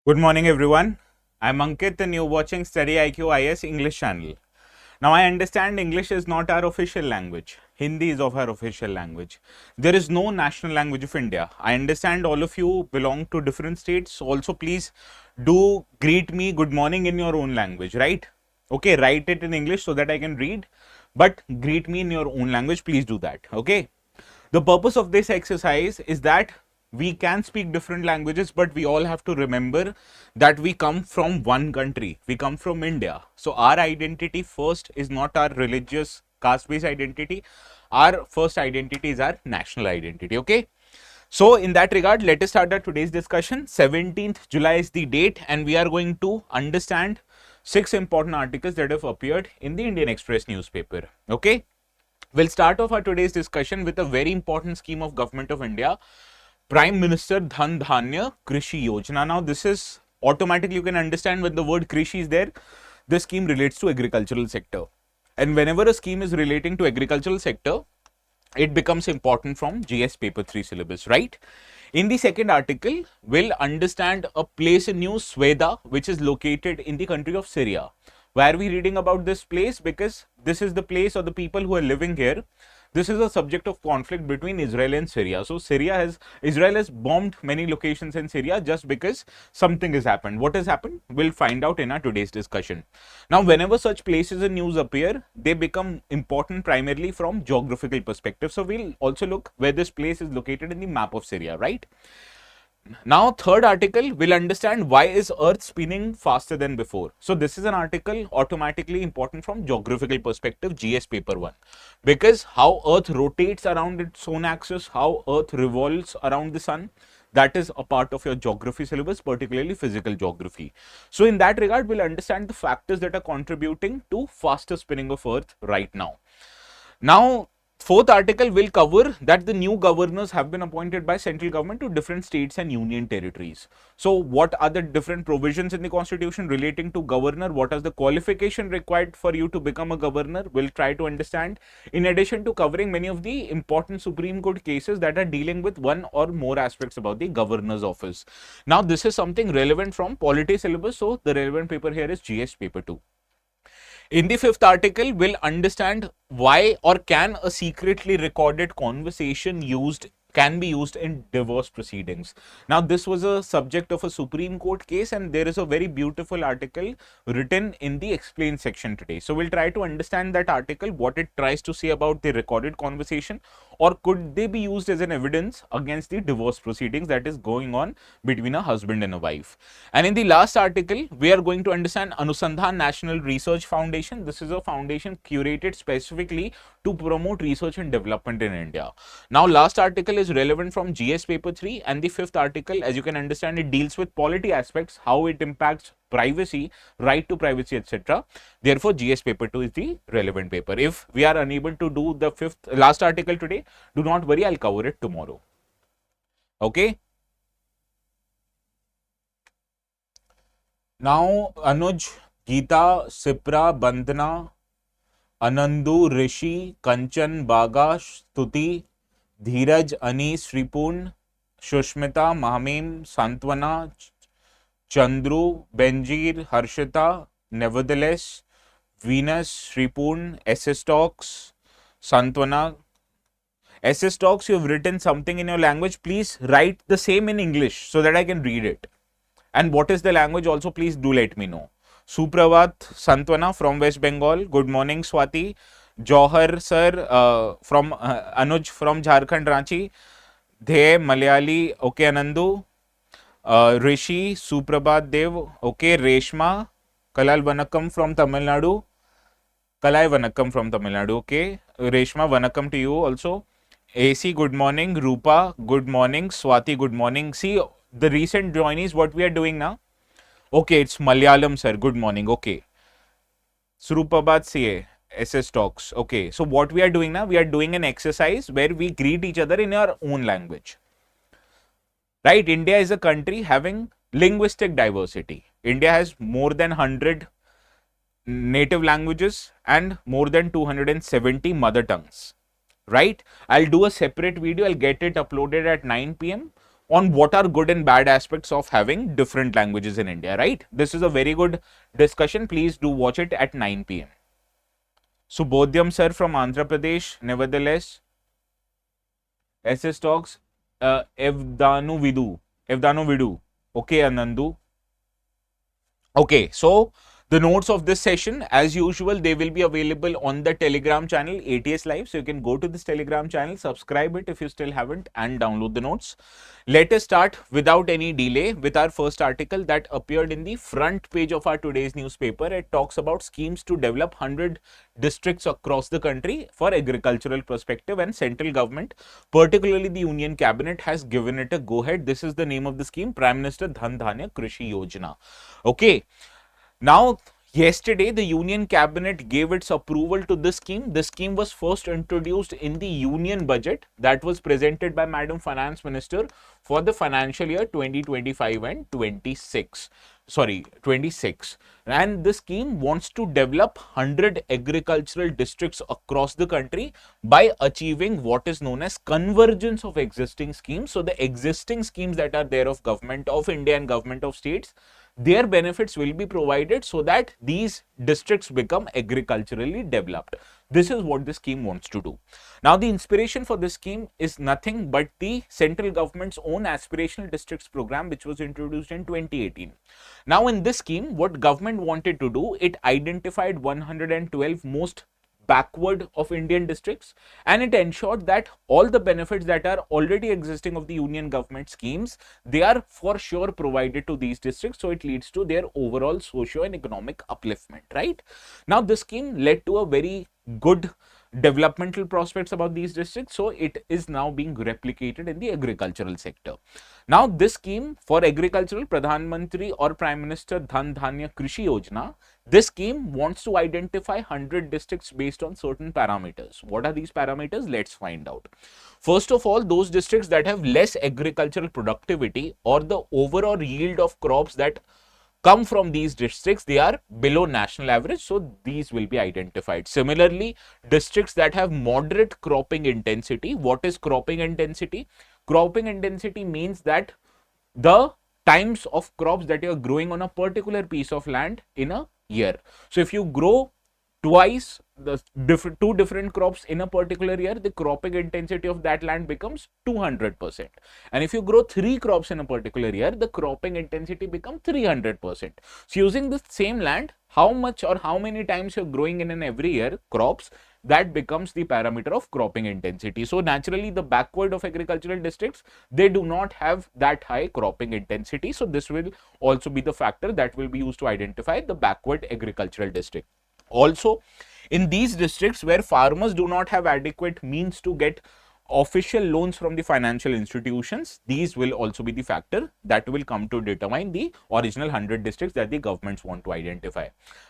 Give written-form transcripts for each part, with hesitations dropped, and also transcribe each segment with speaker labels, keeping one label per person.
Speaker 1: Good morning, everyone. I'm Ankit, and you're watching StudyIQ IS English channel. Now, I understand English is not our official language. Hindi is of our official language. There is no national language of India. I understand all of you belong to different states. Also, please do greet me good morning in your own language, right? Okay, write it in English so that I can read, but greet me in your own language. Please do that. Okay. The purpose of this exercise is that we can speak different languages, but we all have to remember that we come from one country. We come from India. So our identity first is not our religious caste-based identity. Our first identity is our national identity. Okay. So in that regard, let us start our today's discussion. 17th July is the date, and we are going to understand 6 important articles that have appeared in the Indian Express newspaper. Okay. We'll start off our today's discussion with a very important scheme of Government of India, Prime Minister Dhan Dhanya Krishi Yojana. Now, this is automatically, you can understand when the word Krishi is there, this scheme relates to agricultural sector. And whenever a scheme is relating to agricultural sector, it becomes important from GS paper 3 syllabus, right? In the second article, we'll understand a place in New Sweda, which is located in the country of Syria. Why are we reading about this place? Because this is the place or the people who are living here. This is a subject of conflict between Israel and Syria. So Israel has bombed many locations in Syria just because something has happened. What has happened? We'll find out in our today's discussion. Now, whenever such places in news appear, they become important primarily from geographical perspective. So we'll also look where this place is located in the map of Syria, right? Now, third article, we'll understand why is Earth spinning faster than before. So this is an article automatically important from geographical perspective, GS paper 1. Because how Earth rotates around its own axis, how Earth revolves around the sun, that is a part of your geography syllabus, particularly physical geography. So in that regard, we'll understand the factors that are contributing to faster spinning of Earth right now. Now, fourth article will cover that the new governors have been appointed by central government to different states and union territories. So what are the different provisions in the constitution relating to governor? What is the qualification required for you to become a governor? We'll try to understand, in addition to covering many of the important Supreme Court cases that are dealing with one or more aspects about the governor's office. Now, this is something relevant from polity syllabus. So the relevant paper here is GS paper 2. In the fifth article, we'll understand why or can a secretly recorded conversation can be used in divorce proceedings. Now, this was a subject of a Supreme Court case, and there is a very beautiful article written in the explain section today. So we'll try to understand that article, what it tries to say about the recorded conversation, or could they be used as an evidence against the divorce proceedings that is going on between a husband and a wife. And in the last article, we are going to understand Anusandhan National Research Foundation. This is a foundation curated specifically to promote research and development in India. Now, last article is relevant from GS paper 3, and the fifth article, as you can understand, it deals with polity aspects, how it impacts privacy, right to privacy, etc. Therefore, GS paper 2 is the relevant paper. If we are unable to do the last article today, do not worry, I'll cover it tomorrow. Okay. Now, Anuj, Geeta, Sipra, Bandhana, Anandu, Rishi, Kanchan, Baga, Stuti, Dheeraj, Anis, Sripurn, Shushmita, Mahamim, Santwana, Chandru, Benjir, Harshita, Nevertheless, Venus, Sripurn, SS Talks, Santwana. SS Talks, you have written something in your language. Please write the same in English so that I can read it. And what is the language also, please do let me know. Supravat Santwana from West Bengal. Good morning, Swati. Johar sir from Anuj from Jharkhand, Ranchi. Dhey Malayali. Okay, Anandu. Rishi, Suprabhat Dev. Okay, Reshma. Kalal Vanakkam from Tamil Nadu. Kalai Vanakkam from Tamil Nadu. Okay, Reshma, Vanakkam to you also. AC, good morning. Rupa, good morning. Swati, good morning. See, the recent joinees, what we are doing now? Okay, it's Malayalam, sir. Good morning. Okay. Surupabad CA, SS Talks. Okay, so what we are doing now? We are doing an exercise where we greet each other in our own language. Right? India is a country having linguistic diversity. India has more than 100 native languages and more than 270 mother tongues. Right? I'll do a separate video. I'll get it uploaded at 9 p.m. on what are good and bad aspects of having different languages in India, right? This is a very good discussion. Please do watch it at 9 p.m. Subodhyam sir from Andhra Pradesh, nevertheless. SS Talks, Evdanu Vidu. Okay, Anandu. Okay, so the notes of this session, as usual, they will be available on the Telegram channel ATS Live. So you can go to this Telegram channel, subscribe it if you still haven't, and download the notes. Let us start without any delay with our first article that appeared in the front page of our today's newspaper. It talks about schemes to develop 100 districts across the country for agricultural perspective, and central government, particularly the Union Cabinet, has given it a go-ahead. This is the name of the scheme, Prime Minister Dhan Dhanya Krishi Yojana. Okay. Now, yesterday, the Union Cabinet gave its approval to this scheme. This scheme was first introduced in the Union Budget that was presented by Madam Finance Minister for the financial year 2025 and 26. And this scheme wants to develop 100 agricultural districts across the country by achieving what is known as convergence of existing schemes. So, the existing schemes that are there of Government of India and Government of States, their benefits will be provided so that these districts become agriculturally developed. This is what the scheme wants to do. Now, the inspiration for this scheme is nothing but the central government's own aspirational districts program, which was introduced in 2018. Now, in this scheme, what government wanted to do, it identified 112 most backward of Indian districts, and it ensured that all the benefits that are already existing of the union government schemes, they are for sure provided to these districts. So it leads to their overall socio and economic upliftment, right? Now, this scheme led to a very good developmental prospects about these districts. So it is now being replicated in the agricultural sector. Now, this scheme for agricultural, Pradhan Mantri or Prime Minister Dhan Dhanya Krishi Yojana, this scheme wants to identify 100 districts based on certain parameters. What are these parameters? Let's find out. First of all, those districts that have less agricultural productivity or the overall yield of crops that come from these districts, they are below national average. So these will be identified. Similarly, districts that have moderate cropping intensity. What is cropping intensity? Cropping intensity means that the times of crops that you are growing on a particular piece of land in a year. So if you grow twice the two different crops in a particular year, the cropping intensity of that land becomes 200%. And if you grow 3 crops in a particular year, the cropping intensity becomes 300%. So using the same land, how much or how many times you're growing in an every year crops, that becomes the parameter of cropping intensity. So naturally, the backward of agricultural districts, they do not have that high cropping intensity. So this will also be the factor that will be used to identify the backward agricultural district. Also, in these districts where farmers do not have adequate means to get official loans from the financial institutions, these will also be the factor that will come to determine the original 100 districts that the governments want to identify.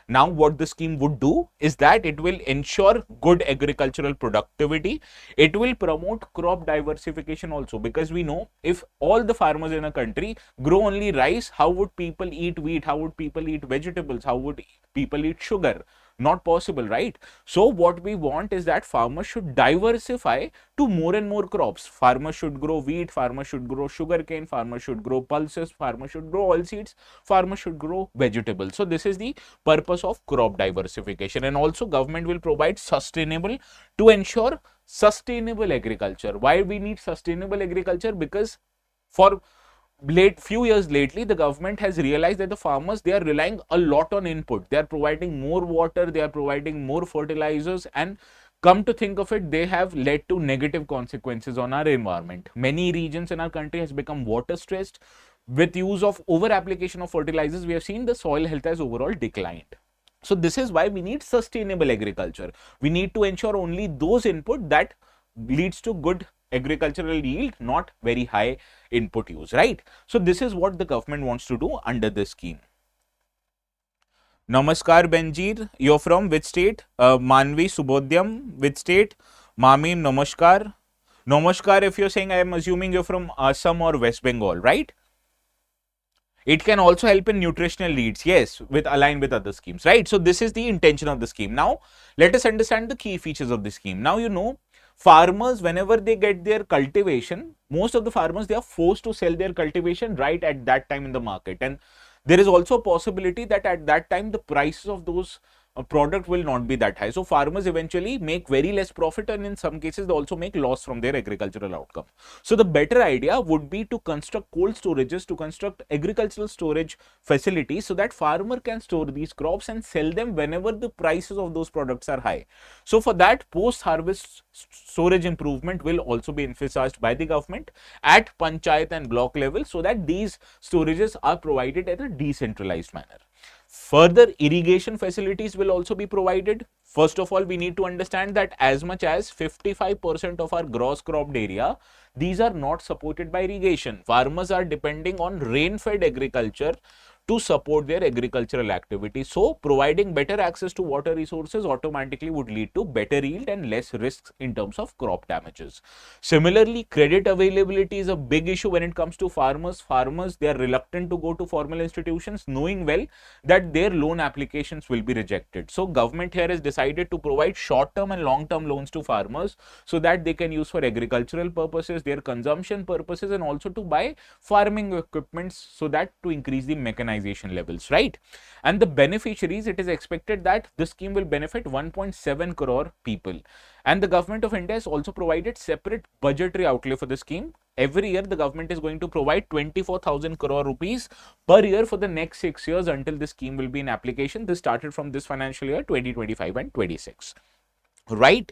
Speaker 1: Now, what the scheme would do is that it will ensure good agricultural productivity. It will promote crop diversification also, because we know if all the farmers in a country grow only rice, how would people eat wheat? How would people eat vegetables? How would people eat sugar? Not possible, right? So what we want is that farmers should diversify to more and more crops. Farmers should grow wheat, farmers should grow sugarcane, farmers should grow pulses, farmers should grow oilseeds, farmers should grow vegetables. So this is the purpose of crop diversification. And also government will provide sustainable to ensure sustainable agriculture. Why we need sustainable agriculture? Because for few years lately, the government has realized that the farmers, they are relying a lot on input. They are providing more water, they are providing more fertilizers, and come to think of it, they have led to negative consequences on our environment. Many regions in our country has become water stressed. With use of over application of fertilizers, we have seen the soil health has overall declined. So this is why we need sustainable agriculture. We need to ensure only those input that leads to good agricultural yield, not very high input use, right? So this is what the government wants to do under this scheme. Namaskar Benjir, you're from which state? Manvi Subodhyam, which state? Mami, namaskar. Namaskar, if you're saying, I am assuming you're from Assam or West Bengal, right? It can also help in nutritional needs, yes, with align with other schemes, right? So this is the intention of the scheme. Now, let us understand the key features of the scheme. Now, you know, farmers, whenever they get their cultivation, most of the farmers, they are forced to sell their cultivation right at that time in the market. And there is also a possibility that at that time, the prices of those product will not be that high. So farmers eventually make very less profit, and in some cases they also make loss from their agricultural outcome. So the better idea would be to construct cold storages, to construct agricultural storage facilities, so that farmer can store these crops and sell them whenever the prices of those products are high. So for that, post harvest storage improvement will also be emphasized by the government at panchayat and block level, so that these storages are provided in a decentralized manner. Further, irrigation facilities will also be provided. First of all, we need to understand that as much as 55% of our gross cropped area, these are not supported by irrigation. Farmers are depending on rain-fed agriculture to support their agricultural activity. So, providing better access to water resources automatically would lead to better yield and less risks in terms of crop damages. Similarly, credit availability is a big issue when it comes to farmers. Farmers, they are reluctant to go to formal institutions, knowing well that their loan applications will be rejected. So, government here has decided to provide short-term and long-term loans to farmers, so that they can use for agricultural purposes, their consumption purposes, and also to buy farming equipments, so that to increase the mechanization levels, right? And the beneficiaries, it is expected that this scheme will benefit 1.7 crore people. And the government of India has also provided separate budgetary outlay for the scheme. Every year, the government is going to provide 24,000 crore rupees per year for the next 6 years until this scheme will be in application. This started from this financial year 2025 and 26. Right?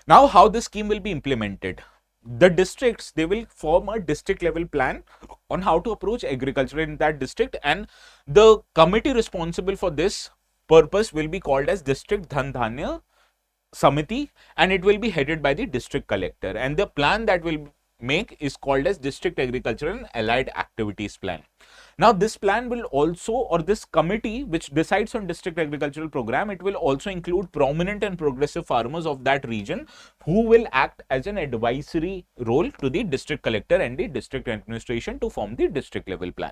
Speaker 1: Now, how this scheme will be implemented? The districts, they will form a district level plan on how to approach agriculture in that district, and the committee responsible for this purpose will be called as District Dhan Dhanya Samiti, and it will be headed by the district collector, and the plan that will make is called as District Agricultural and Allied Activities Plan. Now, this plan will also, or this committee which decides on district agricultural program, it will also include prominent and progressive farmers of that region who will act as an advisory role to the district collector and the district administration to form the district level plan.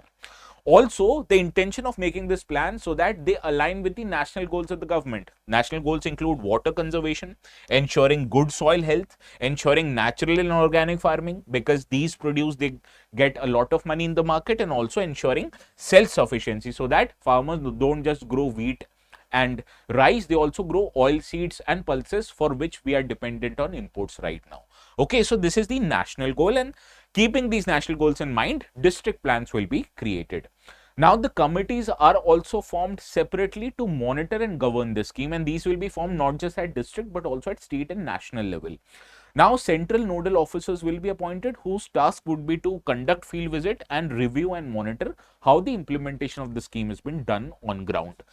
Speaker 1: Also, the intention of making this plan so that they align with the national goals of the government. National goals include water conservation, ensuring good soil health, ensuring natural and organic farming, because these produce, they get a lot of money in the market, and also ensuring self-sufficiency, so that farmers don't just grow wheat and rice, they also grow oil seeds and pulses, for which we are dependent on imports right now. Okay, so this is the national goal, and keeping these national goals in mind, district plans will be created. Now, the committees are also formed separately to monitor and govern this scheme, and these will be formed not just at district but also at state and national level. Now, central nodal officers will be appointed, whose task would be to conduct field visit and review and monitor how the implementation of the scheme has been done on ground.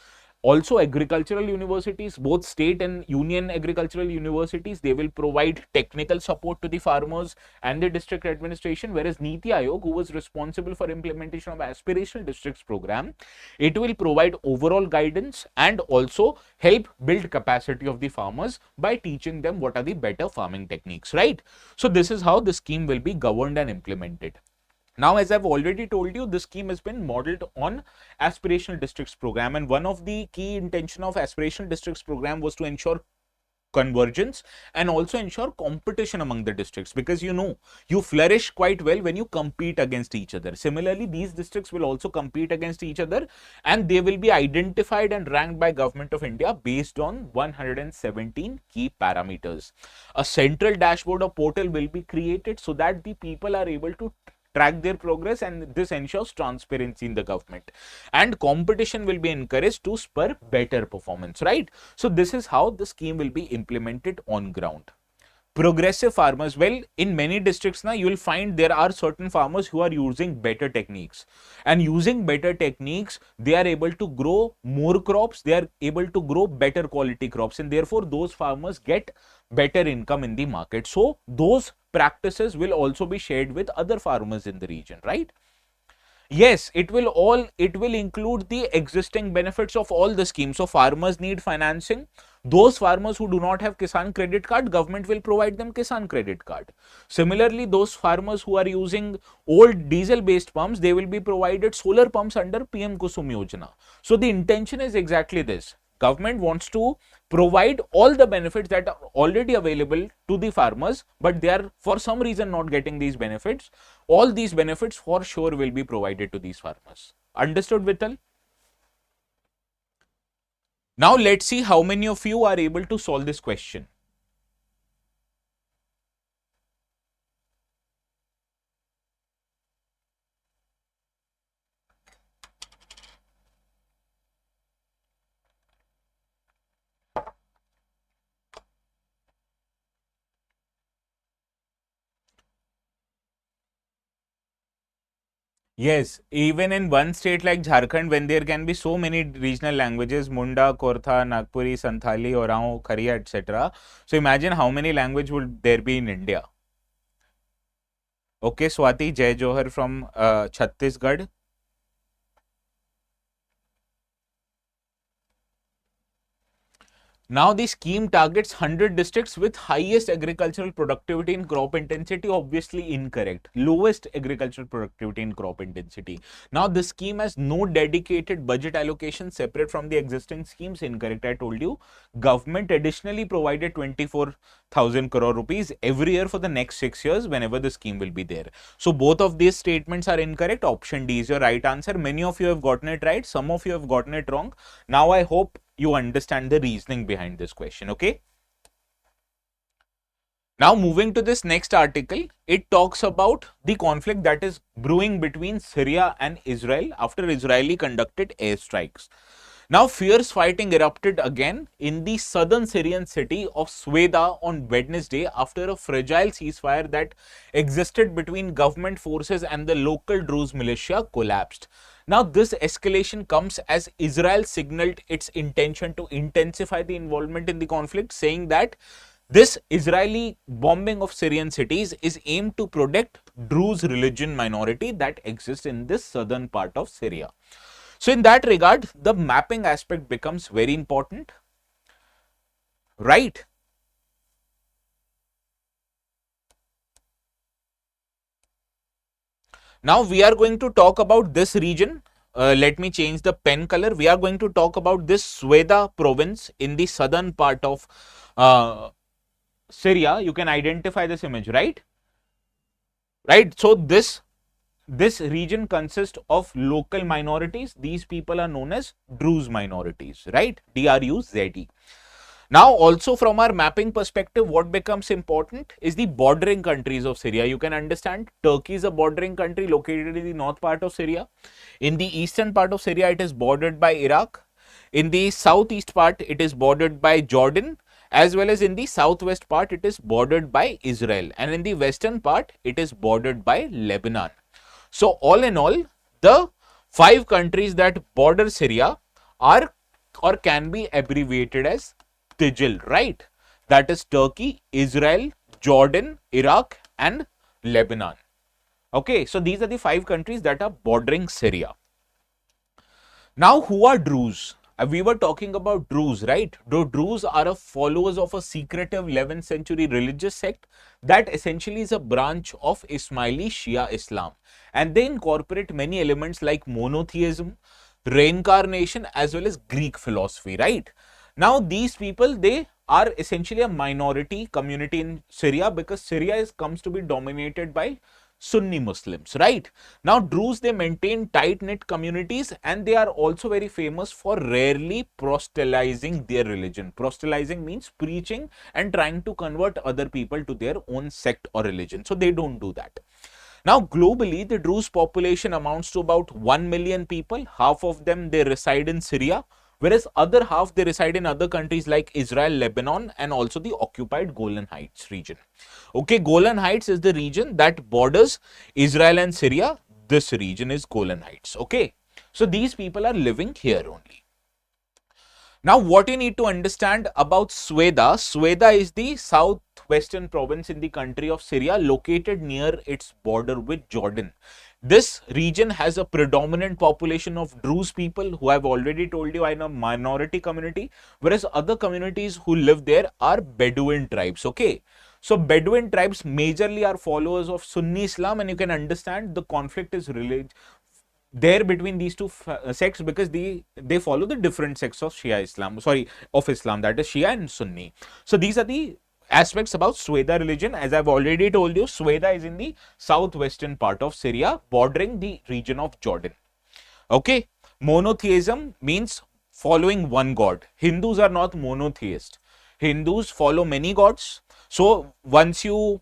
Speaker 1: Also, agricultural universities, both state and union agricultural universities, they will provide technical support to the farmers and the district administration, whereas Niti Aayog, who was responsible for implementation of aspirational districts program, it will provide overall guidance and also help build capacity of the farmers by teaching them what are the better farming techniques, right? So this is how the scheme will be governed and implemented. Now, as I've already told you, this scheme has been modeled on aspirational districts program, and one of the key intention of aspirational districts program was to ensure convergence and also ensure competition among the districts, because you flourish quite well when you compete against each other. Similarly, these districts will also compete against each other, and they will be identified and ranked by Government of India based on 117 key parameters. A central dashboard or portal will be created so that the people are able to track their progress, and this ensures transparency in the government, and competition will be encouraged to spur better performance, right? So this is how the scheme will be implemented on ground. Progressive farmers, well, in many districts now, you will find there are certain farmers who are using better techniques, and using better techniques, they are able to grow more crops, they are able to grow better quality crops, and therefore those farmers get better income in the market. So those practices will also be shared with other farmers in the region, right? Yes, it will include the existing benefits of all the schemes. So farmers need financing. Those farmers who do not have Kisan credit card, government will provide them Kisan credit card. Similarly, those farmers who are using old diesel based pumps, they will be provided solar pumps under PM Kusum Yojana. So the intention is exactly this, Government wants to provide all the benefits that are already available to the farmers, but they are for some reason not getting these benefits. All these benefits for sure will be provided to these farmers. Understood, Vittal? Now let's see how many of you are able to solve this question. Yes, even in one state like Jharkhand, when there can be so many regional languages, Munda, Kortha, Nagpuri, Santhali, Orao, Khariya, etc. So imagine how many language would there be in India. Okay, Swati, Jai Johar from Chhattisgarh. Now the scheme targets 100 districts with highest agricultural productivity in crop intensity. Obviously incorrect. Lowest agricultural productivity in crop intensity. Now the scheme has no dedicated budget allocation separate from the existing schemes. Incorrect. I told you. Government additionally provided 24,000 crore rupees every year for the next 6 years whenever the scheme will be there. So both of these statements are incorrect. Option D is your right answer. Many of you have gotten it right. Some of you have gotten it wrong. Now I hope you understand the reasoning behind this question, okay? Now moving to this next article, it talks about the conflict that is brewing between Syria and Israel after Israeli conducted airstrikes. Now fierce fighting erupted again in the southern Syrian city of Sweda on Wednesday after a fragile ceasefire that existed between government forces and the local Druze militia collapsed. Now this escalation comes as Israel signaled its intention to intensify the involvement in the conflict, saying that this Israeli bombing of Syrian cities is aimed to protect Druze religion minority that exists in this southern part of Syria. So in that regard, the mapping aspect becomes very important, right? Now we are going to talk about this region. Let me change the pen color. We are going to talk about this Sweda province in the southern part of Syria. You can identify this image, right? Right. So this region consists of local minorities. These people are known as Druze minorities, right? D-R-U-Z-E. Now, also from our mapping perspective, what becomes important is the bordering countries of Syria. You can understand Turkey is a bordering country located in the north part of Syria. In the eastern part of Syria, it is bordered by Iraq. In the southeast part, it is bordered by Jordan, as well as in the southwest part, it is bordered by Israel. And in the western part, it is bordered by Lebanon. So all in all, the 5 countries that border Syria are or can be abbreviated as TIJIL, right? That is Turkey, Israel, Jordan, Iraq and Lebanon. Okay, so these are the 5 countries that are bordering Syria. Now, who are Druze? We were talking about Druze, right? Druze are followers of a secretive 11th century religious sect that essentially is a branch of Ismaili Shia Islam. And they incorporate many elements like monotheism, reincarnation, as well as Greek philosophy, right? Now, these people, they are essentially a minority community in Syria because Syria comes to be dominated by Sunni Muslims, right? Now, Druze, they maintain tight-knit communities and they are also very famous for rarely proselytizing their religion. Proselytizing means preaching and trying to convert other people to their own sect or religion. So, they don't do that. Now, globally, the Druze population amounts to about 1 million people. Half of them, they reside in Syria, whereas other half, they reside in other countries like Israel, Lebanon, and also the occupied Golan Heights region. Okay, Golan Heights is the region that borders Israel and Syria. This region is Golan Heights. Okay, so these people are living here only. Now, what you need to understand about Sweda. Sweda is the southwestern province in the country of Syria, located near its border with Jordan. This region has a predominant population of Druze people who I've already told you are in a minority community, whereas other communities who live there are Bedouin tribes. Okay, so Bedouin tribes majorly are followers of Sunni Islam, and you can understand the conflict is there between these two sects because they follow the different sects of Shia Islam, sorry, of Islam, that is Shia and Sunni. So these are the aspects about Sweda religion. As I've already told you, Sweda is in the southwestern part of Syria, bordering the region of Jordan. Okay, monotheism means following one god. Hindus are not monotheist. Hindus follow many gods. So once you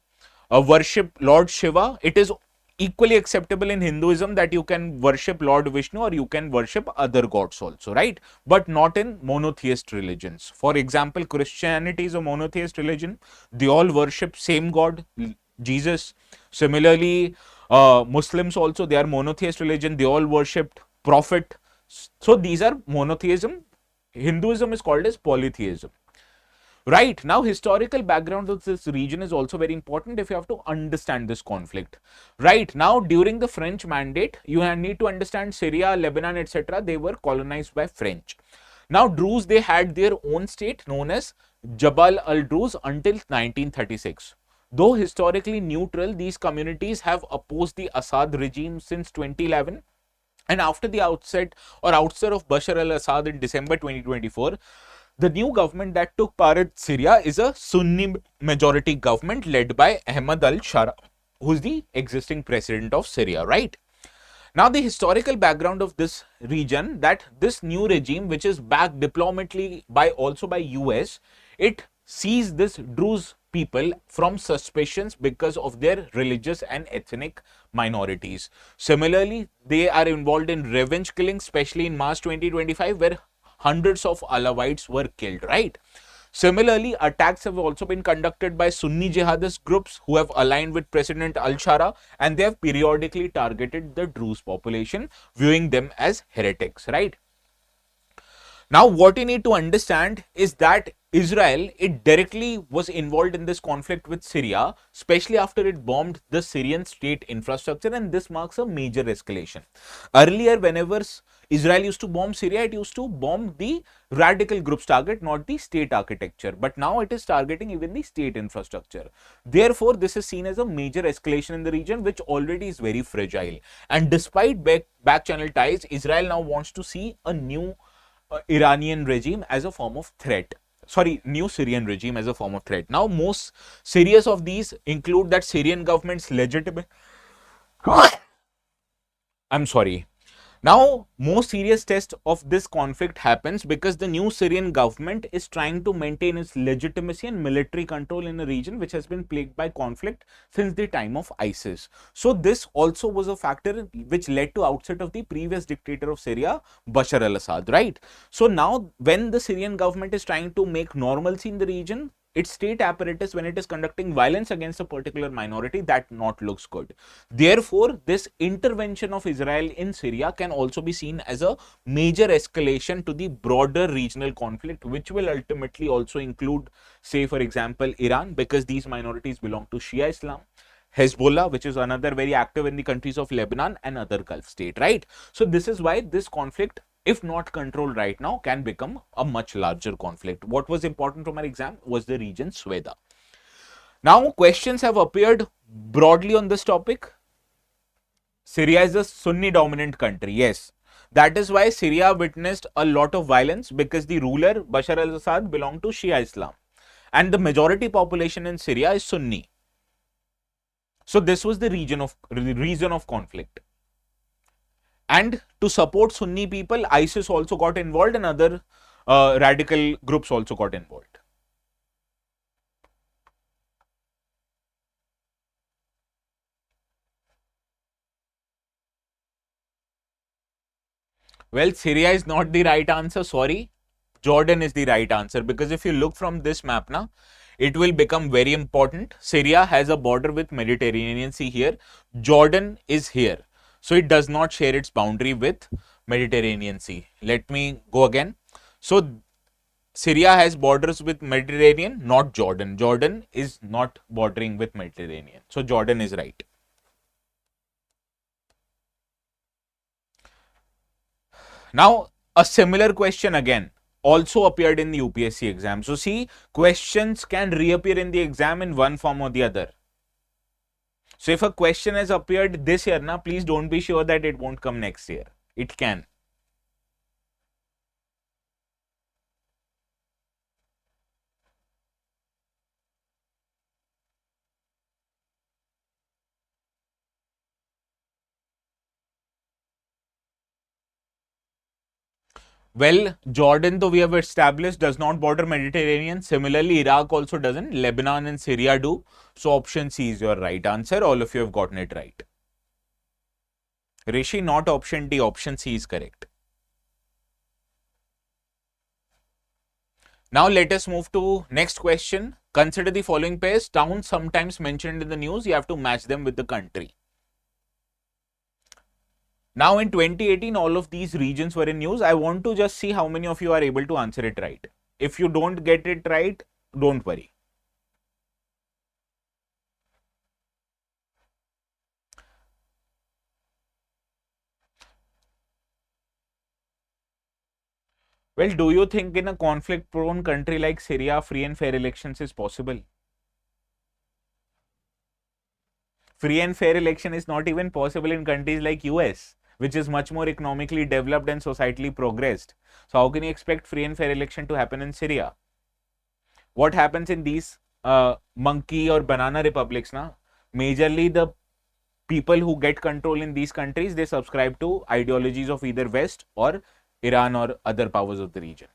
Speaker 1: worship Lord Shiva, it is equally acceptable in Hinduism that you can worship Lord Vishnu or you can worship other gods also, right? But not in monotheist religions. For example, Christianity is a monotheist religion. They all worship same God, Jesus. Similarly, Muslims also, they are monotheist religion. They all worshipped prophet. So these are monotheism. Hinduism is called as polytheism. Right, now historical background of this region is also very important if you have to understand this conflict. Right, now during the French mandate, you need to understand Syria, Lebanon, etc. They were colonized by French. Now Druze, they had their own state known as Jabal al-Druze until 1936. Though historically neutral, these communities have opposed the Assad regime since 2011. And after the outside of Bashar al-Assad in December 2024, the new government that took power in Syria is a Sunni majority government led by Ahmad al-Shara, who is the existing president of Syria, right? Now, the historical background of this region, that this new regime, which is backed diplomatically by US, it sees this Druze people from suspicions because of their religious and ethnic minorities. Similarly, they are involved in revenge killing, especially in March 2025, where hundreds of Alawites were killed, right? Similarly, attacks have also been conducted by Sunni jihadist groups who have aligned with President al-Shara, and they have periodically targeted the Druze population, viewing them as heretics, right? Now, what you need to understand is that Israel, it directly was involved in this conflict with Syria, especially after it bombed the Syrian state infrastructure, and this marks a major escalation. Earlier, whenever Israel used to bomb Syria, it used to bomb the radical groups target, not the state architecture. But now it is targeting even the state infrastructure. Therefore, this is seen as a major escalation in the region, which already is very fragile. And despite back channel ties, Israel now wants to see a new Iranian regime as a form of threat. Sorry, new Syrian regime as a form of threat. Now, most serious of these include that Syrian government's legitimate. I'm sorry. Now, most serious test of this conflict happens because the new Syrian government is trying to maintain its legitimacy and military control in a region which has been plagued by conflict since the time of ISIS. So, this also was a factor which led to outset of the previous dictator of Syria, Bashar al-Assad, right? So, now when the Syrian government is trying to make normalcy in the region, its state apparatus, when it is conducting violence against a particular minority, that not looks good. Therefore, this intervention of Israel in Syria can also be seen as a major escalation to the broader regional conflict, which will ultimately also include, say, for example, Iran, because these minorities belong to Shia Islam. Hezbollah, which is another very active in the countries of Lebanon and other Gulf state, right? So this is why this conflict, if not controlled right now, can become a much larger conflict. What was important from our exam was the region Sweda. Now, questions have appeared broadly on this topic. Syria is a Sunni dominant country. Yes, that is why Syria witnessed a lot of violence, because the ruler Bashar al-Assad belonged to Shia Islam and the majority population in Syria is Sunni. So this was the reason of conflict. And to support Sunni people, ISIS also got involved and other radical groups also got involved. Well, Syria is not the right answer, sorry. Jordan is the right answer, because if you look from this map now, it will become very important. Syria has a border with Mediterranean Sea here. Jordan is here. So it does not share its boundary with Mediterranean Sea. Let me go again. So Syria has borders with Mediterranean, not Jordan. Jordan is not bordering with Mediterranean. So Jordan is right. Now, a similar question again also appeared in the UPSC exam. So see, questions can reappear in the exam in one form or the other. So if a question has appeared this year, now please don't be sure that it won't come next year. It can. Well, Jordan, though we have established, does not border Mediterranean. Similarly, Iraq also doesn't. Lebanon and Syria do. So option C is your right answer. All of you have gotten it right. Rishi, not option D. Option C is correct. Now let us move to next question. Consider the following pairs. Towns sometimes mentioned in the news. You have to match them with the country. Now in 2018, all of these regions were in news. I want to just see how many of you are able to answer it right. If you don't get it right, don't worry. Well, do you think in a conflict-prone country like Syria, free and fair elections is possible? Free and fair election is not even possible in countries like US, which is much more economically developed and societally progressed. So how can you expect free and fair election to happen in Syria? What happens in these monkey or banana republics now? Majorly the people who get control in these countries, they subscribe to ideologies of either West or Iran or other powers of the region.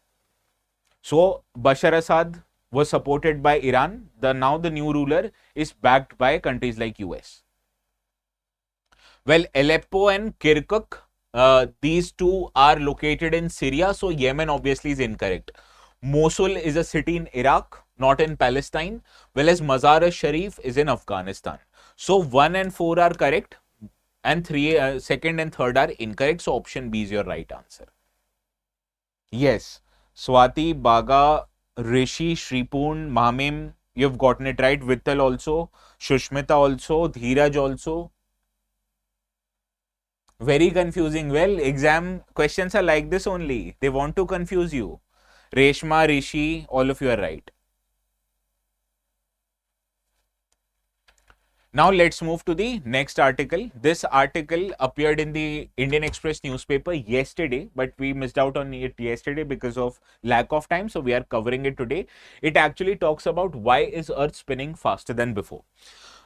Speaker 1: So Bashar Assad was supported by Iran. Now the new ruler is backed by countries like US. Well, Aleppo and Kirkuk, these two are located in Syria. So Yemen obviously is incorrect. Mosul is a city in Iraq, not in Palestine, whereas Mazar-e-Sharif is in Afghanistan. So 1 and 4 are correct and 2nd and 3rd are incorrect. So option B is your right answer. Yes, Swati, Baga, Rishi, Shripun, Mamim, you've gotten it right. Vittal also, Shushmita also, Dheeraj also. Very confusing. Well, exam questions are like this only. They want to confuse you. Reshma, Rishi, all of you are right. Now let's move to the next article. This article appeared in the Indian Express newspaper yesterday, but we missed out on it yesterday because of lack of time. So we are covering it today. It actually talks about why is Earth spinning faster than before.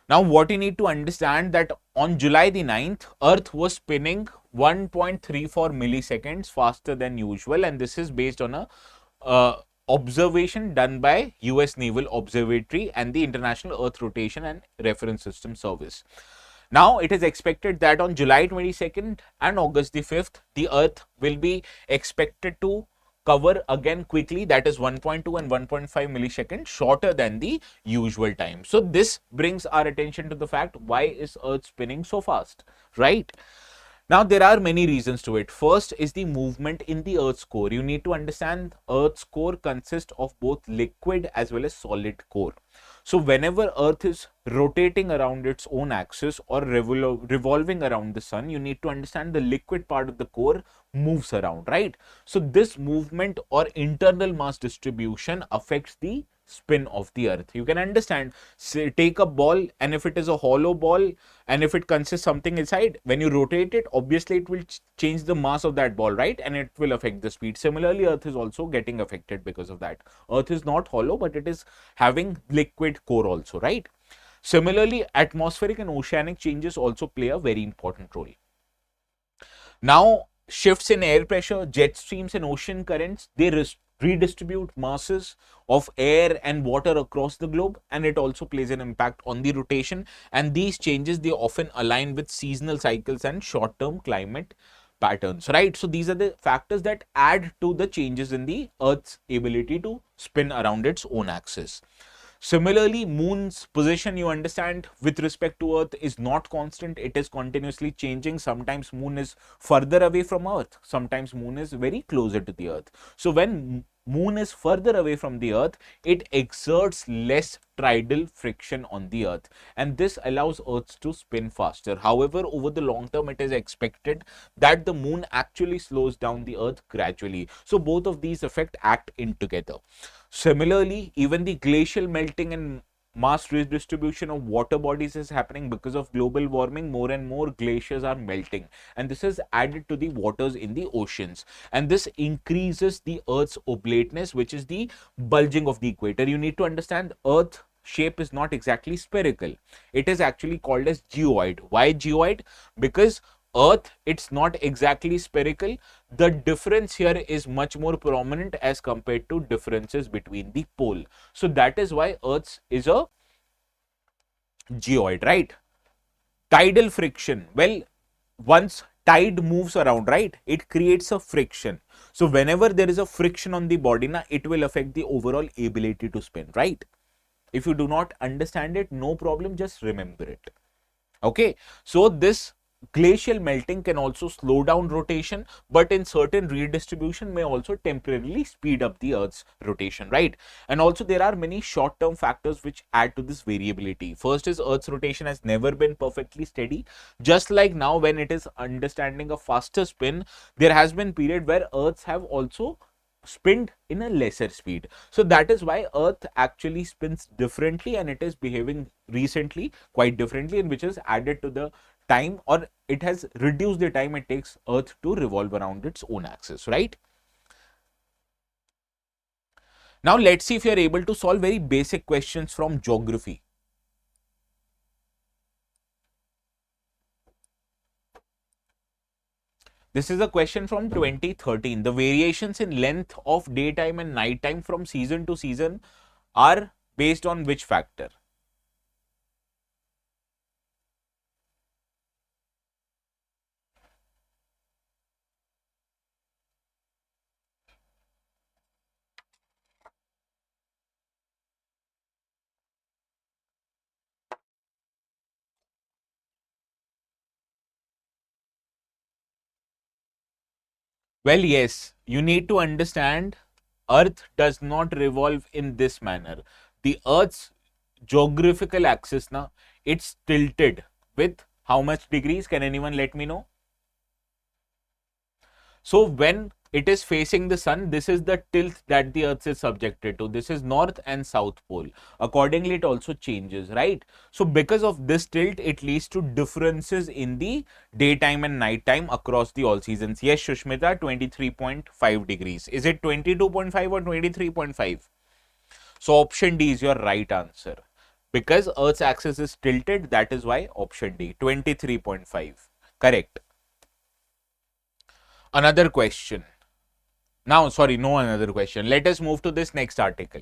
Speaker 1: Now what you need to understand that on July the 9th, Earth was spinning 1.34 milliseconds faster than usual, and this is based on a observation done by US Naval Observatory and the International Earth Rotation and Reference System Service. Now it is expected that on July 22nd and August the 5th, the Earth will be expected to cover again quickly, that is 1.2 and 1.5 milliseconds shorter than the usual time. So this brings our attention to the fact, why is Earth spinning so fast, right? Now, there are many reasons to it. First is the movement in the Earth's core. You need to understand Earth's core consists of both liquid as well as solid core. So, whenever Earth is rotating around its own axis or revolving around the sun, you need to understand the liquid part of the core moves around, right? So, this movement or internal mass distribution affects the spin of the Earth. You can understand, say, take a ball, and if it is a hollow ball and if it consists something inside, when you rotate it, obviously it will change the mass of that ball, right? And it will affect the speed. Similarly, Earth is also getting affected because of that. Earth is not hollow, but it is having liquid core also, right? Similarly, atmospheric and oceanic changes also play a very important role. Now, shifts in air pressure, jet streams and ocean currents, they redistribute masses of air and water across the globe, and it also plays an impact on the rotation, and these changes, they often align with seasonal cycles and short-term climate patterns, right? So these are the factors that add to the changes in the Earth's ability to spin around its own axis. Similarly, moon's position, you understand, with respect to Earth is not constant. It is continuously changing. Sometimes moon is further away from Earth. Sometimes moon is very closer to the Earth. So when moon is further away from the Earth, it exerts less tidal friction on the Earth, and this allows Earth to spin faster. However, over the long term, it is expected that the moon actually slows down the Earth gradually. So both of these effects act in together. Similarly, even the glacial melting and mass redistribution of water bodies is happening because of global warming. More and more glaciers are melting, and this is added to the waters in the oceans, and this increases the Earth's oblateness, which is the bulging of the equator. You need to understand Earth shape is not exactly spherical. It is actually called as geoid. Why geoid? Because Earth, it's not exactly spherical. The difference here is much more prominent as compared to differences between the pole. So that is why Earth is a geoid, right? Tidal friction. Well, once tide moves around, right, it creates a friction. So whenever there is a friction on the body, it will affect the overall ability to spin, right? If you do not understand it, no problem, just remember it. Okay, so this glacial melting can also slow down rotation, but in certain redistribution may also temporarily speed up the Earth's rotation, right? And also there are many short-term factors which add to this variability. First is Earth's rotation has never been perfectly steady. Just like now when it is understanding a faster spin, there has been period where Earths have also spinned in a lesser speed. So that is why Earth actually spins differently, and it is behaving recently quite differently, and which is added to the time, or it has reduced the time it takes Earth to revolve around its own axis, right? Now let's see if you are able to solve very basic questions from geography. This is a question from 2013. The variations in length of daytime and nighttime from season to season are based on which factor? Well, yes, you need to understand Earth does not revolve in this manner. The Earth's geographical axis, now it's tilted with how much degrees? Can anyone let me know? So when it is facing the sun, this is the tilt that the Earth is subjected to. This is north and south pole. Accordingly, it also changes, right? So because of this tilt, it leads to differences in the daytime and nighttime across the all seasons. Yes, Shushmita, 23.5 degrees. Is it 22.5 or 23.5? So option D is your right answer. Because Earth's axis is tilted, that is why option D, 23.5. Correct. Another question. Now, sorry, no another question. Let us move to this next article.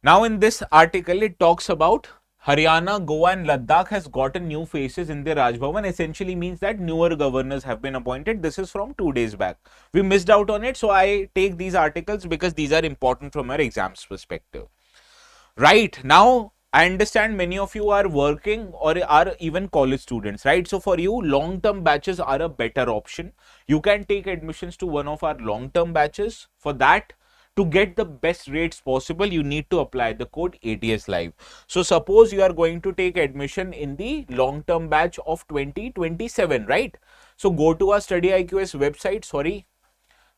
Speaker 1: Now, in this article, it talks about Haryana, Goa and Ladakh has gotten new faces in the Raj Bhavan. Essentially means that newer governors have been appointed. This is from 2 days back. We missed out on it, so I take these articles because these are important from our exams perspective. Right, now I understand many of you are working or are even college students, right? So for you, long-term batches are a better option. You can take admissions to one of our long-term batches. For that, to get the best rates possible, you need to apply the code ATS Live. So suppose you are going to take admission in the long-term batch of 2027, right? So go to our StudyIQ's website,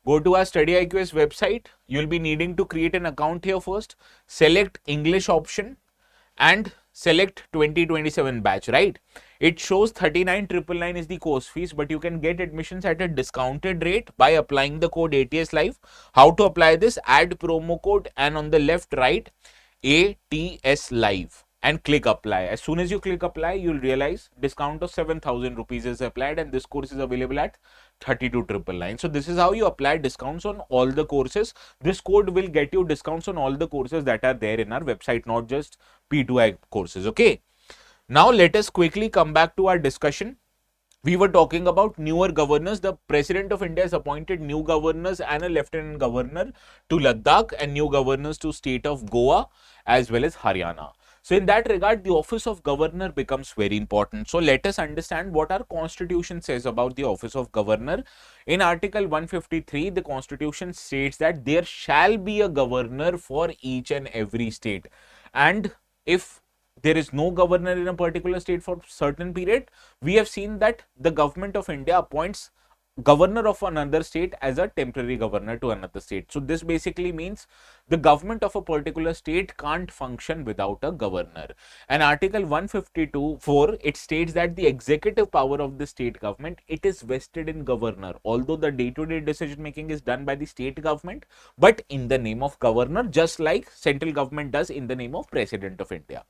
Speaker 1: go to our StudyIQ's website. You'll be needing to create an account here first. Select English option and select 2027 batch, right? It shows 39,999 is the course fees, but you can get admissions at a discounted rate by applying the code ATS Live. How to apply this? Add promo code and on the left write ATS Live and click apply. As soon as you click apply, you'll realize discount of 7,000 rupees is applied and this course is available at 32,999. So this is how you apply discounts on all the courses. This code will get you discounts on all the courses that are there in our website, not just P2I courses. Okay. Now let us quickly come back to our discussion. We were talking about newer governors. The President of India has appointed new governors and a lieutenant governor to Ladakh and new governors to state of Goa as well as Haryana. So in that regard, the office of governor becomes very important. So let us understand what our constitution says about the office of governor. In Article 153, the constitution states that there shall be a governor for each and every state. And if there is no governor in a particular state for a certain period, we have seen that the government of India appoints governor of another state as a temporary governor to another state. So this basically means the government of a particular state can't function without a governor. And Article 152(4), it states that the executive power of the state government, it is vested in governor, although the day-to-day decision making is done by the state government, but in the name of governor, just like central government does in the name of President of India.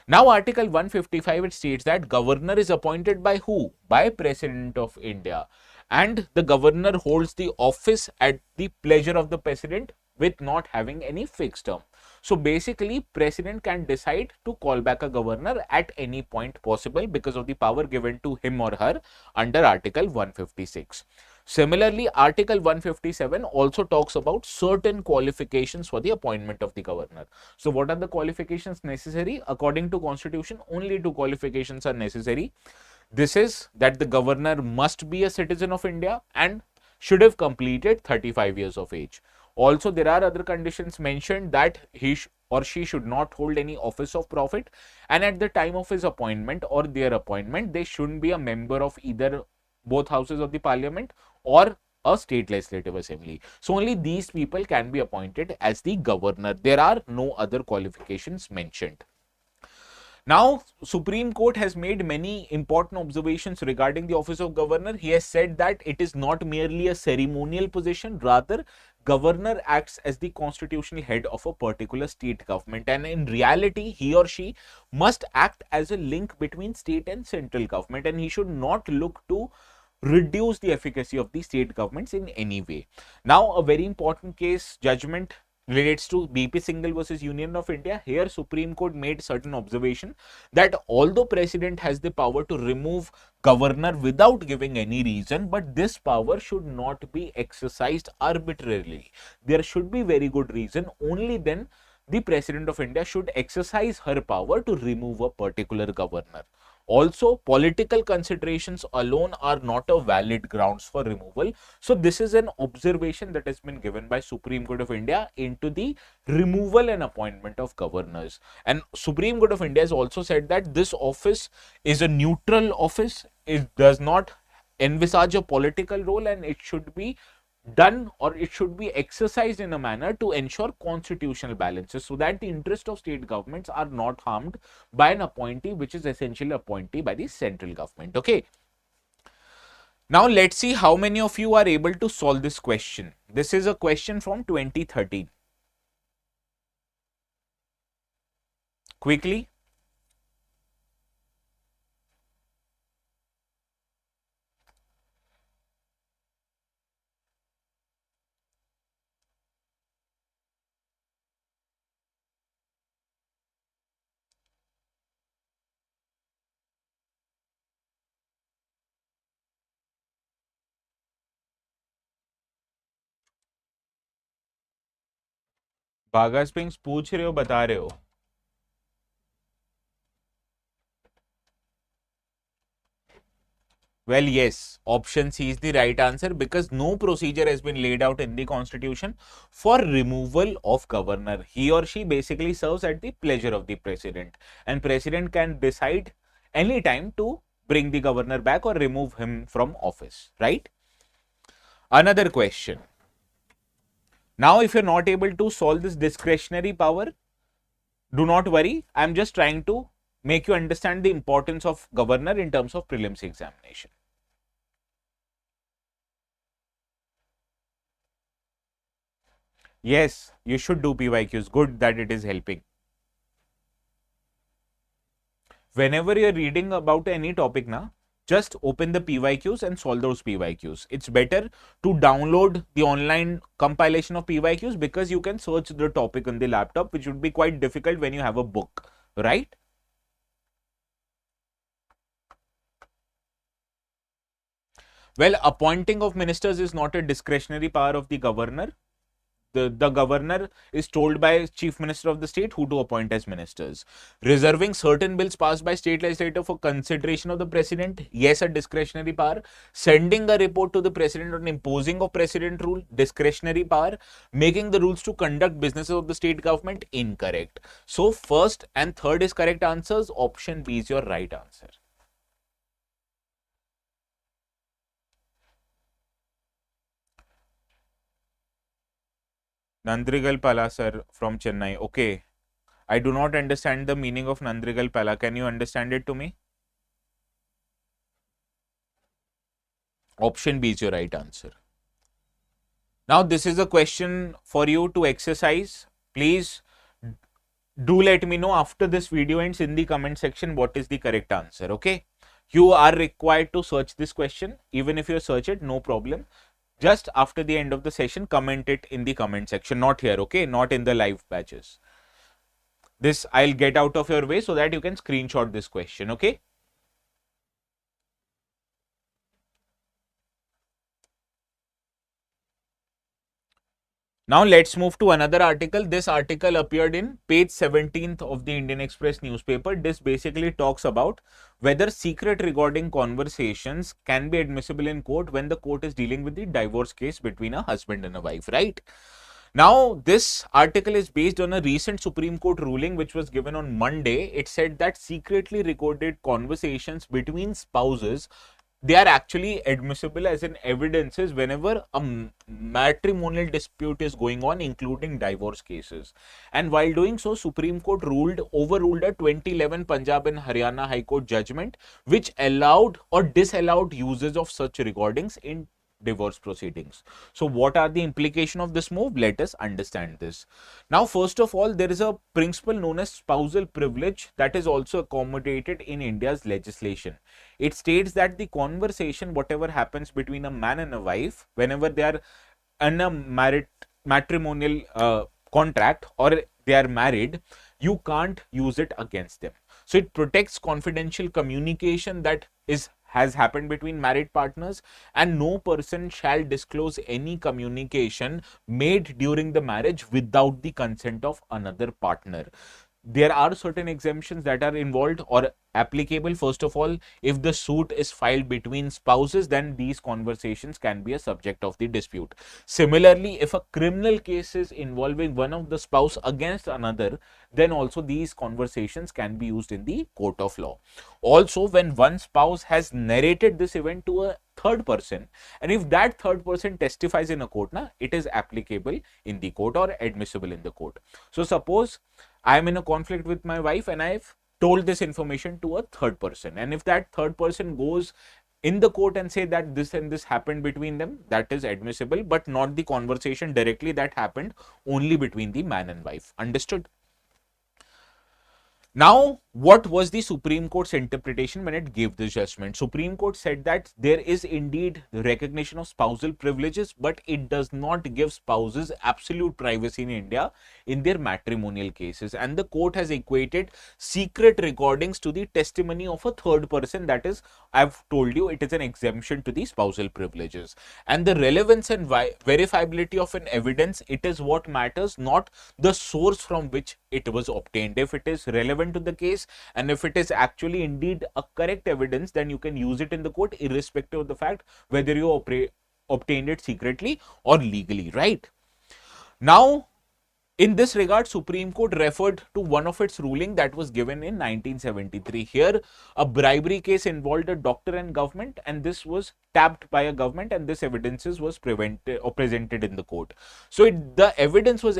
Speaker 1: Now, Article 155, it states that governor is appointed by who? By President of India. And the governor holds the office at the pleasure of the president with not having any fixed term. So basically, president can decide to call back a governor at any point possible because of the power given to him or her under Article 156. Similarly, Article 157 also talks about certain qualifications for the appointment of the governor. So what are the qualifications necessary? According to Constitution, only two qualifications are necessary. This is that the governor must be a citizen of India and should have completed 35 years of age. Also, there are other conditions mentioned that he or she should not hold any office of profit, and at the time of his appointment or their appointment, they shouldn't be a member of either both houses of the parliament or a state legislative assembly. So only these people can be appointed as the governor. There are no other qualifications mentioned. Now, Supreme Court has made many important observations regarding the office of governor. He has said that it is not merely a ceremonial position, rather governor acts as the constitutional head of a particular state government, and in reality he or she must act as a link between state and central government, and he should not look to reduce the efficacy of the state governments in any way. Now, a very important case judgment relates to BP Singhal versus Union of India. Here, Supreme Court made certain observation that although President has the power to remove governor without giving any reason, but this power should not be exercised arbitrarily. There should be very good reason. Only then the President of India should exercise her power to remove a particular governor. Also, political considerations alone are not a valid grounds for removal. So this is an observation that has been given by Supreme Court of India into the removal and appointment of governors. And Supreme Court of India has also said that this office is a neutral office. It does not envisage a political role, and it should be done, or it should be exercised in a manner to ensure constitutional balances, so that the interest of state governments are not harmed by an appointee which is essentially appointee by the central government. Okay. Now let's see how many of you are able to solve this question. This is a question from 2013. Quickly. भागा Sphinx पूछ रहे हो, बता रहे हो? Well, yes, option C is the right answer, because no procedure has been laid out in the constitution for removal of governor. He or she basically serves at the pleasure of the president, and president can decide any time to bring the governor back or remove him from office, right? Another question. Now, if you're not able to solve this discretionary power, do not worry. I'm just trying to make you understand the importance of governor in terms of prelims examination. Yes, you should do PYQs. Good that it is helping. Whenever you're reading about any topic now, just open the PYQs and solve those PYQs. It's better to download the online compilation of PYQs, because you can search the topic on the laptop, which would be quite difficult when you have a book, right? Well, appointing of ministers is not a discretionary power of the governor. The governor is told by chief minister of the state who to appoint as ministers. Reserving certain bills passed by state legislature for consideration of the president, yes, a discretionary power. Sending a report to the president on imposing of president rule, discretionary power. Making the rules to conduct businesses of the state government, incorrect. So first and third is correct answers. Option B is your right answer. Nandrigal Pala sir from Chennai. Okay. I do not understand the meaning of Nandrigal Pala. Can you understand it to me? Option B is your right answer. Now, this is a question for you to exercise. Please do let me know after this video ends in the comment section what is the correct answer. Okay. You are required to search this question. Even if you search it, no problem. Just after the end of the session, comment it in the comment section. Not here. Okay. Not in the live batches. This I'll get out of your way so that you can screenshot this question. Okay. Now let's move to another article. This article appeared in page 17th of the Indian Express newspaper. This basically talks about whether secret recording conversations can be admissible in court when the court is dealing with the divorce case between a husband and a wife, right? Now, this article is based on a recent Supreme Court ruling which was given on Monday. It said that secretly recorded conversations between spouses, they are actually admissible as an evidences whenever a matrimonial dispute is going on, including divorce cases. And while doing so, Supreme Court overruled a 2011 Punjab and Haryana High Court judgment which allowed or disallowed uses of such recordings in divorce proceedings. So what are the implications of this move? Let us understand this. Now, first of all, there is a principle known as spousal privilege that is also accommodated in India's legislation. It states that the conversation, whatever happens between a man and a wife, whenever they are in a matrimonial contract or they are married, you can't use it against them. So it protects confidential communication that has happened between married partners, and no person shall disclose any communication made during the marriage without the consent of another partner. There are certain exemptions that are involved or applicable. First of all, if the suit is filed between spouses, then these conversations can be a subject of the dispute. Similarly, if a criminal case is involving one of the spouse against another, then also these conversations can be used in the court of law. Also, when one spouse has narrated this event to a third person, and if that third person testifies in a court, it is applicable in the court or admissible in the court. So suppose I am in a conflict with my wife and I've told this information to a third person, and if that third person goes in the court and say that this and this happened between them, that is admissible, but not the conversation directly that happened only between the man and wife. Understood? Now, what was the Supreme Court's interpretation when it gave this judgment? Supreme Court said that there is indeed recognition of spousal privileges, but it does not give spouses absolute privacy in India in their matrimonial cases. And the court has equated secret recordings to the testimony of a third person. That is, I've told you, it is an exemption to the spousal privileges. And the relevance and verifiability of an evidence, it is what matters, not the source from which it was obtained. If it is relevant to the case and if it is actually indeed a correct evidence, then you can use it in the court irrespective of the fact whether you obtained it secretly or legally, right? Now, in this regard, Supreme Court referred to one of its ruling that was given in 1973. Here, a bribery case involved a doctor and government, and this was tapped by a government, and this evidences was presented in the court. So the evidence was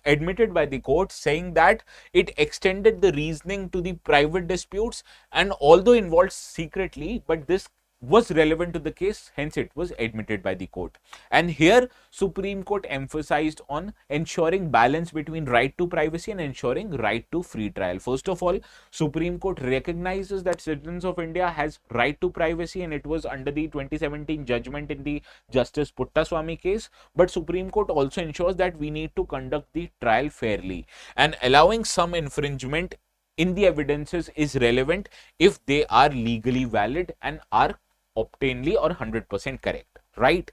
Speaker 1: admitted by the court, saying that it extended the reasoning to the private disputes, and although involved secretly, but this was relevant to the case, hence it was admitted by the court. And here Supreme Court emphasized on ensuring balance between right to privacy and ensuring right to free trial. First of all, Supreme Court recognizes that citizens of India has right to privacy, and it was under the 2017 judgment in the Justice Puttaswamy case. But Supreme Court also ensures that we need to conduct the trial fairly, and allowing some infringement in the evidences is relevant if they are legally valid and are obtainedly or 100% correct, right?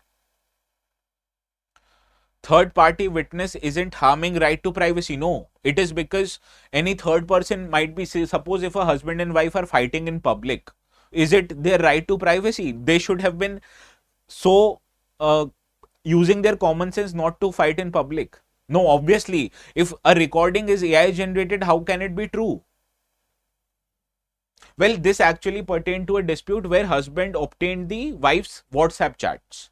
Speaker 1: Third party witness isn't harming right to privacy. No, it is because any third person might be, suppose if a husband and wife are fighting in public, is it their right to privacy? They should have been so using their common sense not to fight in public. No, obviously, if a recording is AI generated, how can it be true? Well, this actually pertained to a dispute where husband obtained the wife's WhatsApp chats.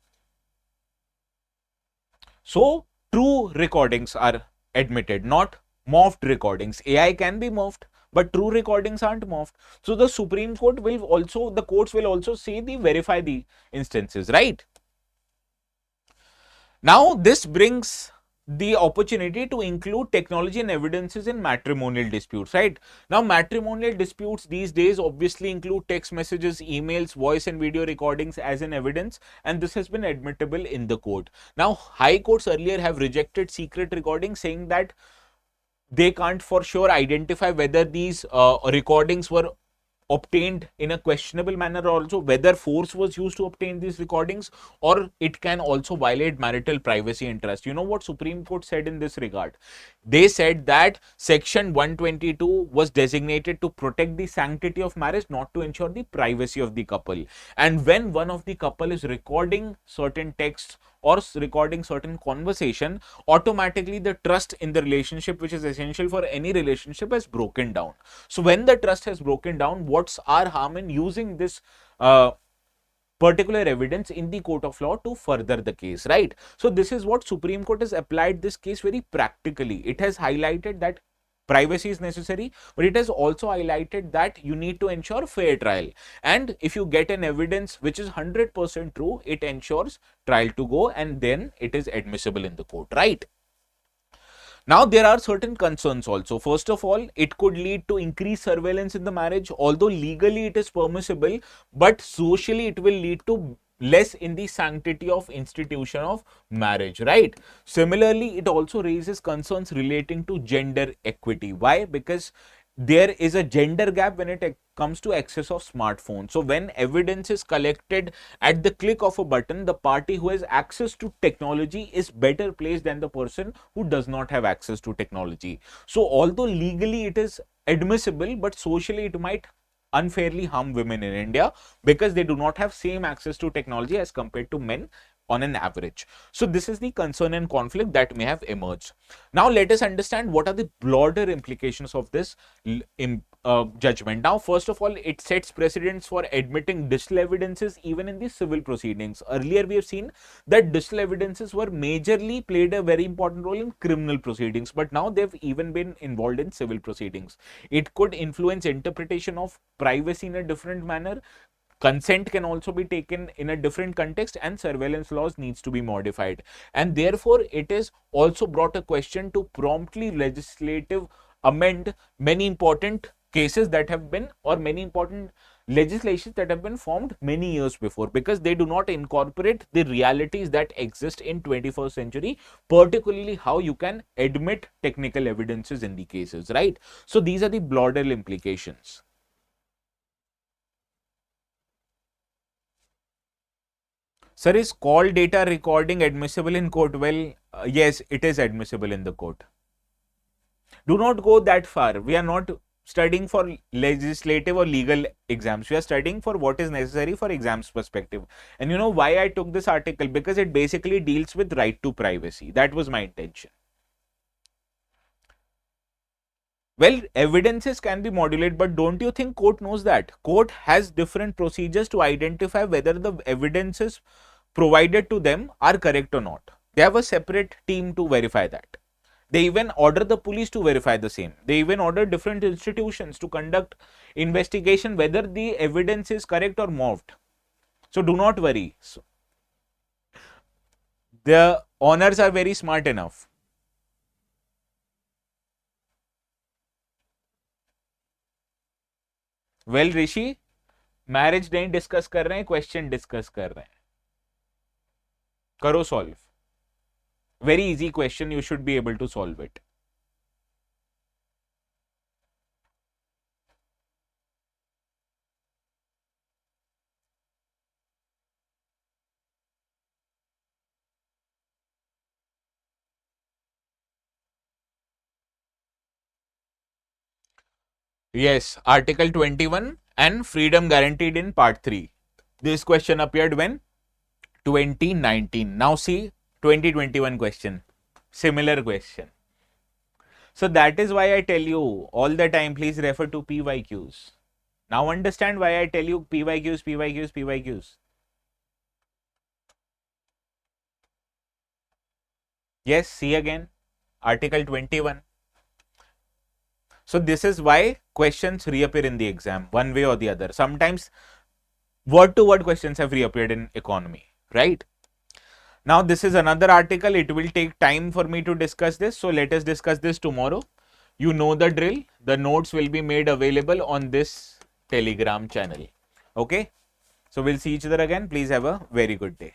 Speaker 1: So true recordings are admitted, not morphed recordings. AI can be morphed, but true recordings aren't morphed. So the Supreme Court will also, the courts will also say the verify the instances, right? Now, this brings the opportunity to include technology and evidences in matrimonial disputes, right? Now, matrimonial disputes these days obviously include text messages, emails, voice and video recordings as an evidence, and this has been admissible in the court. Now, high courts earlier have rejected secret recordings, saying that they can't for sure identify whether these recordings were obtained in a questionable manner, also whether force was used to obtain these recordings, or it can also violate marital privacy interest. You know what Supreme Court said in this regard? They said that section 122 was designated to protect the sanctity of marriage, not to ensure the privacy of the couple. And when one of the couple is recording certain texts or recording certain conversation, automatically the trust in the relationship, which is essential for any relationship, has broken down. So when the trust has broken down, what's our harm in using this particular evidence in the court of law to further the case, right? So this is what Supreme Court has applied this case very practically. It has highlighted that privacy is necessary, but it has also highlighted that you need to ensure fair trial. And if you get an evidence which is 100% true, it ensures trial to go, and then it is admissible in the court, right? Now, there are certain concerns also. First of all, it could lead to increased surveillance in the marriage, although legally it is permissible, but socially it will lead to less in the sanctity of institution of marriage, right? Similarly, it also raises concerns relating to gender equity. Why? Because there is a gender gap when it comes to access of smartphones. So when evidence is collected at the click of a button, the party who has access to technology is better placed than the person who does not have access to technology. So although legally it is admissible, but socially it might unfairly harm women in India because they do not have same access to technology as compared to men on an average. So this is the concern and conflict that may have emerged. Now let us understand what are the broader implications of this judgment. Now, first of all, it sets precedents for admitting digital evidences even in the civil proceedings. Earlier we have seen that digital evidences were majorly played a very important role in criminal proceedings, but now they've even been involved in civil proceedings. It could influence interpretation of privacy in a different manner. Consent can also be taken in a different context, and surveillance laws needs to be modified. And therefore, it is also brought a question to promptly legislative amend many important cases that have been, or many important legislations that have been formed many years before, because they do not incorporate the realities that exist in 21st century, particularly how you can admit technical evidences in the cases, right? So these are the broader implications. Sir, is call data recording admissible in court? Well, yes, it is admissible in the court. Do not go that far. We are not studying for legislative or legal exams. We are studying for what is necessary for exams perspective. And you know why I took this article? Because it basically deals with right to privacy. That was my intention. Well, evidences can be modulated, but don't you think court knows that? Court has different procedures to identify whether the evidences provided to them are correct or not. They have a separate team to verify that. They even order the police to verify the same. They even order different institutions to conduct investigation whether the evidence is correct or morphed. So do not worry. The honors are very smart enough. Well, Rishi, marriage नहीं discuss कर रहे हैं, question discuss कर रहे हैं. करो solve. Very easy question, you should be able to solve it. Yes, Article 21 and freedom guaranteed in Part 3. This question appeared when? 2019. Now see 2021 question. Similar question. So that is why I tell you all the time, please refer to PYQs. Now understand why I tell you PYQs, PYQs, PYQs. Yes, see again, Article 21. So this is why questions reappear in the exam one way or the other. Sometimes word to word questions have reappeared in economy, right? Now this is another article. It will take time for me to discuss this. So let us discuss this tomorrow. You know the drill. The notes will be made available on this Telegram channel. Okay. So we'll see each other again. Please have a very good day.